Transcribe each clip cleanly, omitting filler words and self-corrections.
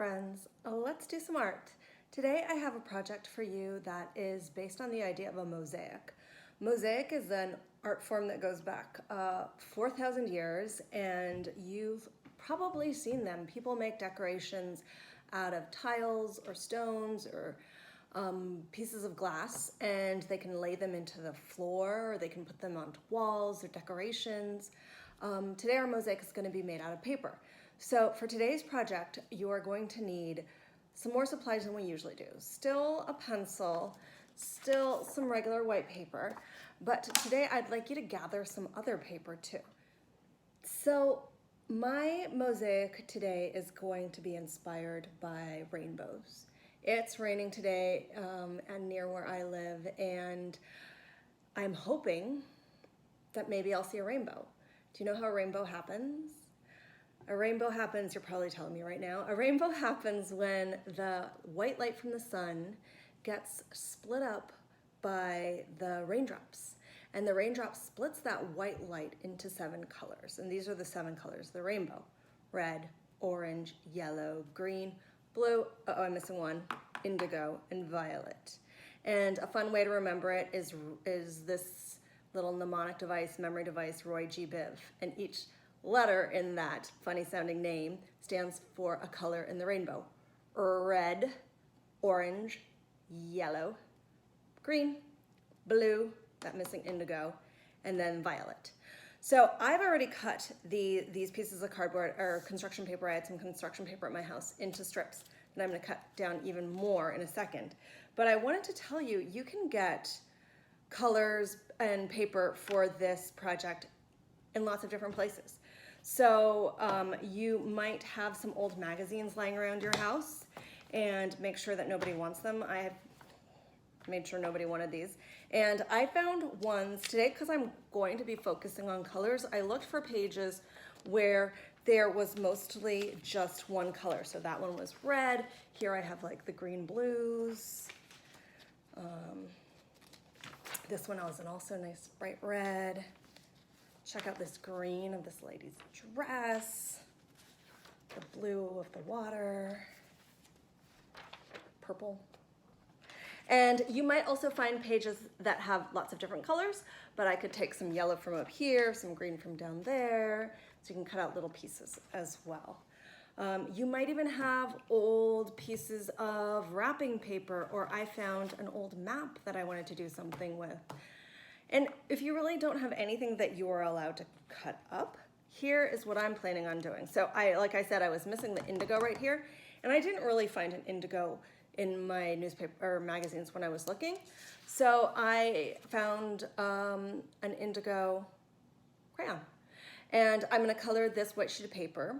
friends, let's do some art. Today I have a project for you that is based on the idea of a mosaic. Mosaic is an art form that goes back 4,000 years, and you've probably seen them. People make decorations out of tiles or stones or pieces of glass, and they can lay them into the floor, or they can put them onto walls or decorations. Today our mosaic is going to be made out of paper. So for today's project, you are going to need some more supplies than we usually do. Still a pencil, still some regular white paper, but today I'd like you to gather some other paper too. So my mosaic today is going to be inspired by rainbows. It's raining today and near where I live, and I'm hoping that maybe I'll see a rainbow. Do you know how a rainbow happens? A rainbow happens, you're probably telling me right now, a rainbow happens when the white light from the sun gets split up by the raindrops. And the raindrop splits that white light into 7 colors. And these are the 7 colors of the rainbow: red, orange, yellow, green, blue, I'm missing one, indigo, and violet. And a fun way to remember it is this little mnemonic device, memory device, Roy G. Biv. And each letter in that funny sounding name stands for a color in the rainbow: red, orange, yellow, green, blue, that missing indigo, and then violet. So I've already cut these pieces of cardboard or construction paper. I had some construction paper at my house into strips, and I'm going to cut down even more in a second. But I wanted to tell you, you can get colors and paper for this project in lots of different places. So you might have some old magazines lying around your house, and make sure that nobody wants them. I have made sure nobody wanted these. And I found ones today, because I'm going to be focusing on colors. I looked for pages where there was mostly just one color. So that one was red. Here I have like the green blues. This one was an also nice bright red. Check out this green of this lady's dress, the blue of the water, purple. And you might also find pages that have lots of different colors, but I could take some yellow from up here, some green from down there, so you can cut out little pieces as well. You might even have old pieces of wrapping paper, or I found an old map that I wanted to do something with. And if you really don't have anything that you are allowed to cut up, here is what I'm planning on doing. So like I said, I was missing the indigo right here, and I didn't really find an indigo in my newspaper or magazines when I was looking. So I found an indigo crayon, and I'm gonna color this white sheet of paper,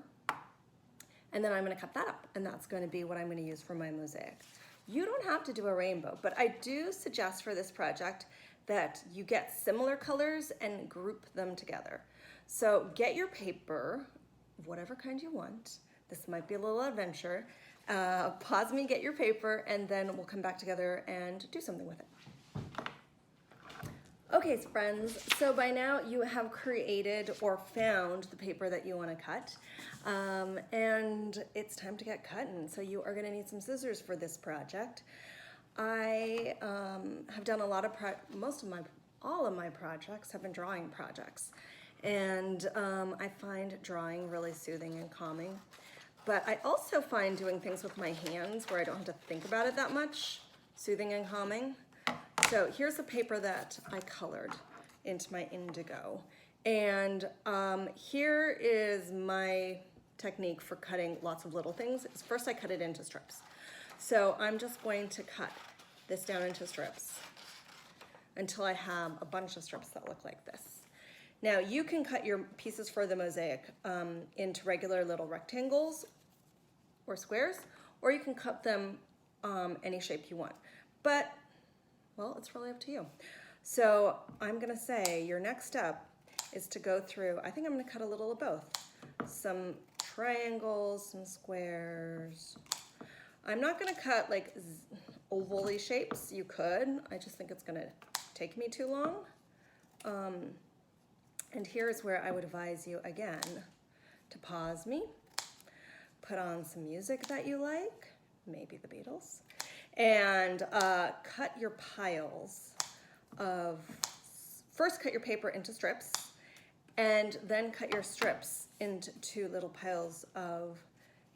and then I'm gonna cut that up, and that's gonna be what I'm gonna use for my mosaic. You don't have to do a rainbow, but I do suggest for this project that you get similar colors and group them together. So get your paper, whatever kind you want. This might be a little adventure. Pause me, get your paper, and then we'll come back together and do something with it. Okay, friends, so by now you have created or found the paper that you want to cut, and it's time to get cutting. So you are going to need some scissors for this project. I have done a lot of all of my projects have been drawing projects, and I find drawing really soothing and calming. But I also find doing things with my hands where I don't have to think about it that much soothing and calming. So here's the paper that I colored into my indigo, and here is my technique for cutting lots of little things. First I cut it into strips. So I'm just going to cut this down into strips until I have a bunch of strips that look like this. Now you can cut your pieces for the mosaic into regular little rectangles or squares, or you can cut them any shape you want. But, well, it's really up to you. So I'm gonna say your next step is to go through, I think I'm gonna cut a little of both. Some triangles, some squares. I'm not gonna cut like oval-y shapes. You could, I just think it's gonna take me too long. And here's where I would advise you again to pause me, put on some music that you like, maybe the Beatles, and cut your piles of, first cut your paper into strips, and then cut your strips into little piles of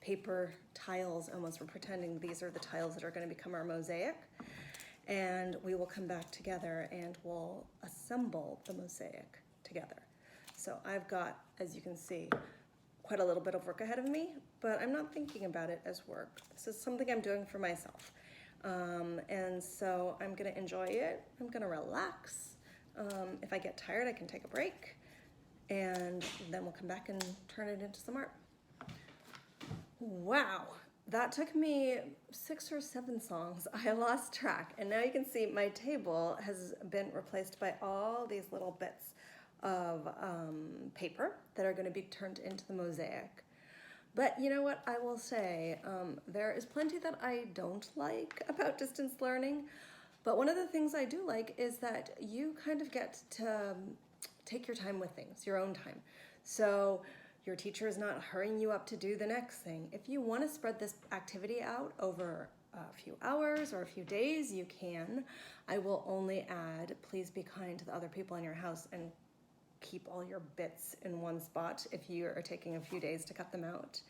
paper tiles. Almost, we're pretending these are the tiles that are going to become our mosaic, and we will come back together and we'll assemble the mosaic together. So I've got, as you can see, quite a little bit of work ahead of me, but I'm not thinking about it as work. This is something I'm doing for myself. And so I'm gonna enjoy it. I'm gonna relax. If I get tired, I can take a break, and then we'll come back and turn it into some art. Wow, that took me 6 or 7 songs. I lost track, and now you can see my table has been replaced by all these little bits of paper that are going to be turned into the mosaic. But you know what I will say, there is plenty that I don't like about distance learning, but one of the things I do like is that you kind of get to take your time with things, your own time. So your teacher is not hurrying you up to do the next thing. If you want to spread this activity out over a few hours or a few days, you can. I will only add, please be kind to the other people in your house and keep all your bits in one spot if you are taking a few days to cut them out.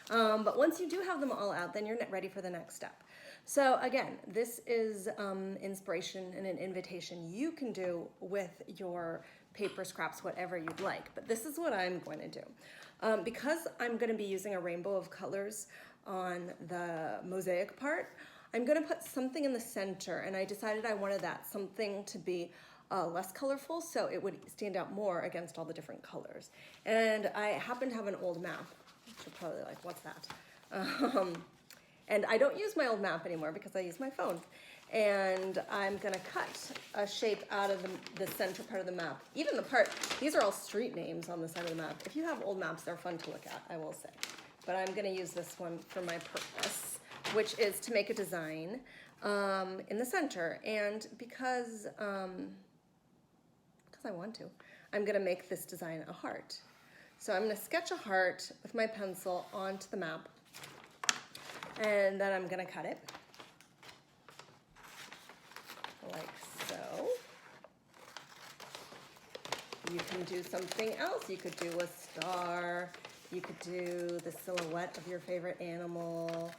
But once you do have them all out, then you're ready for the next step. So again, this is inspiration and an invitation you can do with your paper scraps, whatever you'd like. But this is what I'm going to do. Because I'm going to be using a rainbow of colors on the mosaic part, I'm going to put something in the center, and I decided I wanted that something to be less colorful, so it would stand out more against all the different colors. And I happen to have an old map. You're probably like, what's that? And I don't use my old map anymore because I use my phone. And I'm gonna cut a shape out of the center part of the map. Even the part, these are all street names on the side of the map. If you have old maps, they're fun to look at, I will say. But I'm gonna use this one for my purpose, which is to make a design in the center. And because I want to, I'm gonna make this design a heart. So I'm gonna sketch a heart with my pencil onto the map, and then I'm gonna cut it like so. You can do something else. You could do a star. You could do the silhouette of your favorite animal.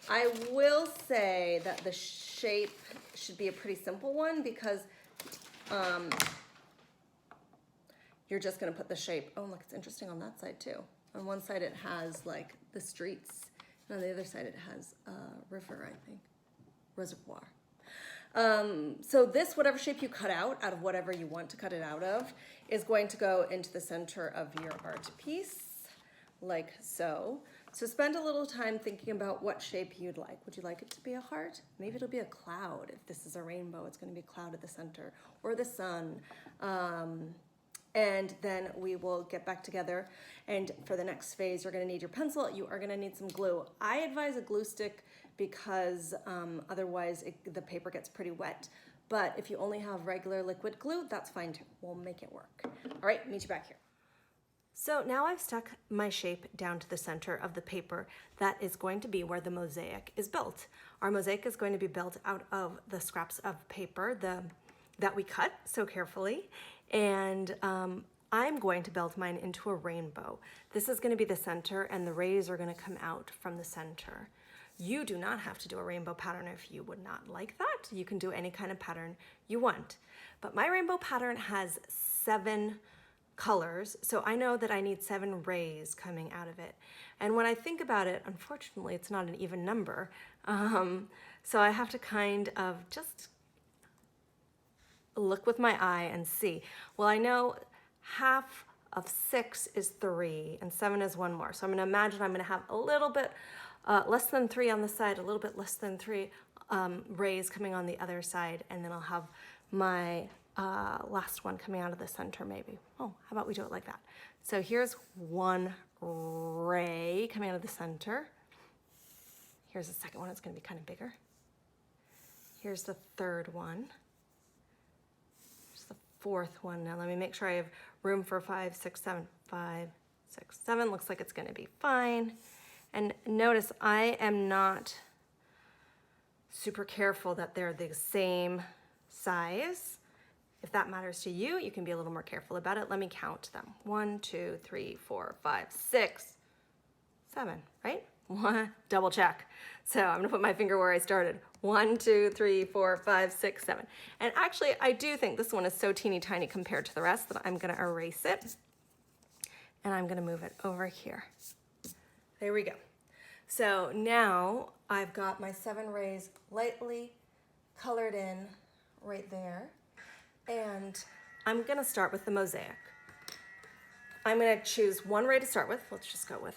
I will say that the shape should be a pretty simple one because you're just gonna put the shape. Oh, look, it's interesting on that side too. On one side it has like the streets, and on the other side it has a river, I think, reservoir. So this, whatever shape you cut out of whatever you want to cut it out of, is going to go into the center of your art piece, like so. So spend a little time thinking about what shape you'd like. Would you like it to be a heart? Maybe it'll be a cloud. If this is a rainbow, it's gonna be a cloud at the center, or the sun. And then we will get back together, and for the next phase you're going to need your pencil. You are going to need some glue. I advise a glue stick because otherwise the paper gets pretty wet, but if you only have regular liquid glue, that's fine too. We'll make it work. All right, meet you back here. So now I've stuck my shape down to the center of the paper. That is going to be where the mosaic is built. Our mosaic is going to be built out of the scraps of paper that we cut so carefully. And I'm going to build mine into a rainbow. This is going to be the center, and the rays are going to come out from the center. You do not have to do a rainbow pattern if you would not like that. You can do any kind of pattern you want. But my rainbow pattern has 7 colors, so I know that I need 7 rays coming out of it. And when I think about it, unfortunately, it's not an even number. So I have to kind of just look with my eye and see. Well, I know half of 6 is 3 and 7 is 1 more. So I'm going to imagine I'm going to have a little bit less than 3 on the side, a little bit less than 3 rays coming on the other side, and then I'll have my last one coming out of the center maybe. Oh, how about we do it like that? So here's 1 ray coming out of the center. Here's the second one. It's going to be kind of bigger. Here's the third one. The 4th one. Now let me make sure I have room for 5, 6, 7. 5, 6, 7. Looks like it's going to be fine. And notice I am not super careful that they're the same size. If that matters to you, you can be a little more careful about it. Let me count them. 1, 2, 3, 4, 5, 6, 7, right? One, double check. So I'm gonna put my finger where I started. 1, 2, 3, 4, 5, 6, 7. And actually, I do think this one is so teeny tiny compared to the rest that I'm gonna erase it. And I'm gonna move it over here. There we go. So now I've got my 7 rays lightly colored in right there. And I'm gonna start with the mosaic. I'm gonna choose 1 ray to start with. Let's just go with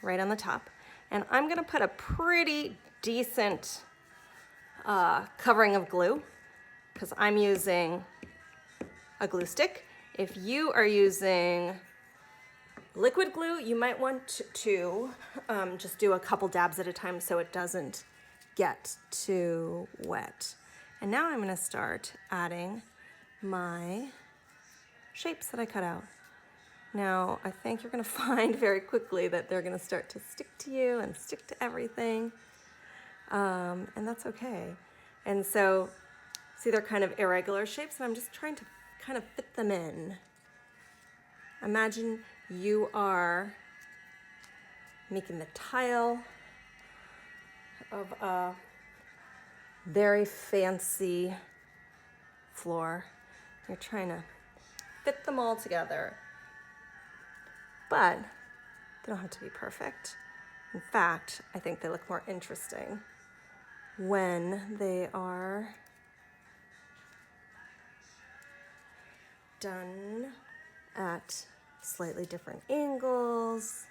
right on the top. And I'm gonna put a pretty decent covering of glue because I'm using a glue stick. If you are using liquid glue, you might want to just do a couple dabs at a time so it doesn't get too wet. And now I'm gonna start adding my shapes that I cut out. Now, I think you're gonna find very quickly that they're gonna start to stick to you and stick to everything, and that's okay. And so, see, they're kind of irregular shapes, and I'm just trying to kind of fit them in. Imagine you are making the tile of a very fancy floor. You're trying to fit them all together. But they don't have to be perfect. In fact, I think they look more interesting when they are done at slightly different angles,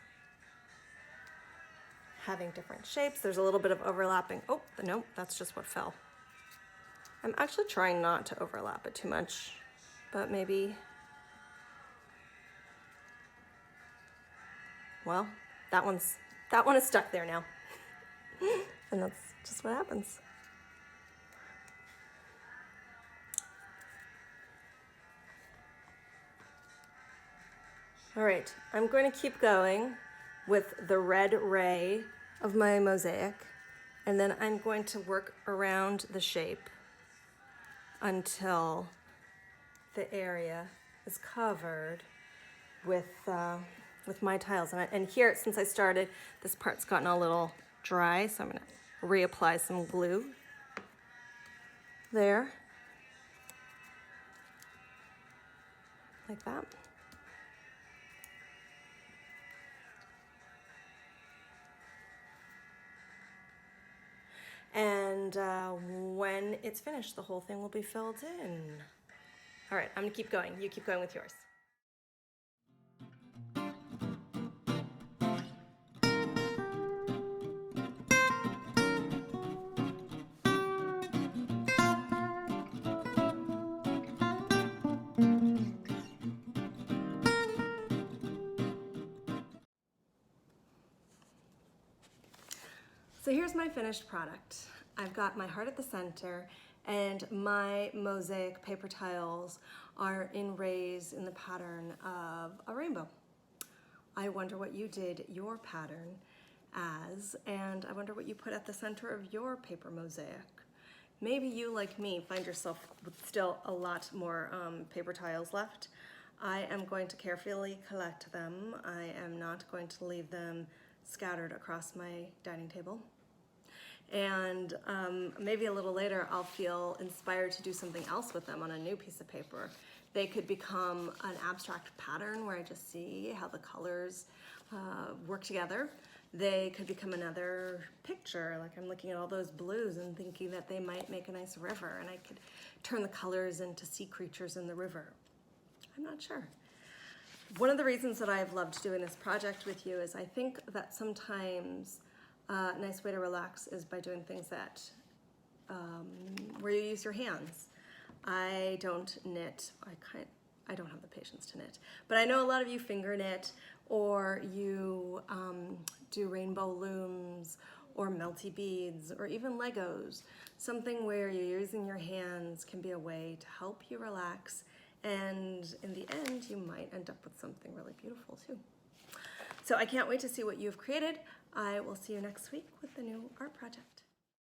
having different shapes. There's a little bit of overlapping. Oh, no, that's just what fell. I'm actually trying not to overlap it too much, but maybe. Well, that one is stuck there now. And that's just what happens. All right, I'm going to keep going with the red ray of my mosaic, and then I'm going to work around the shape until the area is covered with my tiles. And here, since I started, this part's gotten a little dry, so I'm gonna reapply some glue there, like that. And when it's finished, the whole thing will be filled in. All right, I'm gonna keep going. You keep going with yours. So here's my finished product. I've got my heart at the center, and my mosaic paper tiles are in rays in the pattern of a rainbow. I wonder what you did your pattern as, and I wonder what you put at the center of your paper mosaic. Maybe you, like me, find yourself with still a lot more paper tiles left. I am going to carefully collect them. I am not going to leave them scattered across my dining table. And maybe a little later I'll feel inspired to do something else with them on a new piece of paper. They could become an abstract pattern where I just see how the colors work together. They could become another picture, like I'm looking at all those blues and thinking that they might make a nice river, and I could turn the colors into sea creatures in the river. I'm not sure. One of the reasons that I've loved doing this project with you is I think that sometimes a nice way to relax is by doing things that where you use your hands. I don't knit. I don't have the patience to knit, but I know a lot of you finger knit, or you do rainbow looms or melty beads or even Legos. Something where you're using your hands can be a way to help you relax, and in the end you might end up with something really beautiful too. So I can't wait to see what you've created. I will see you next week with the new art project.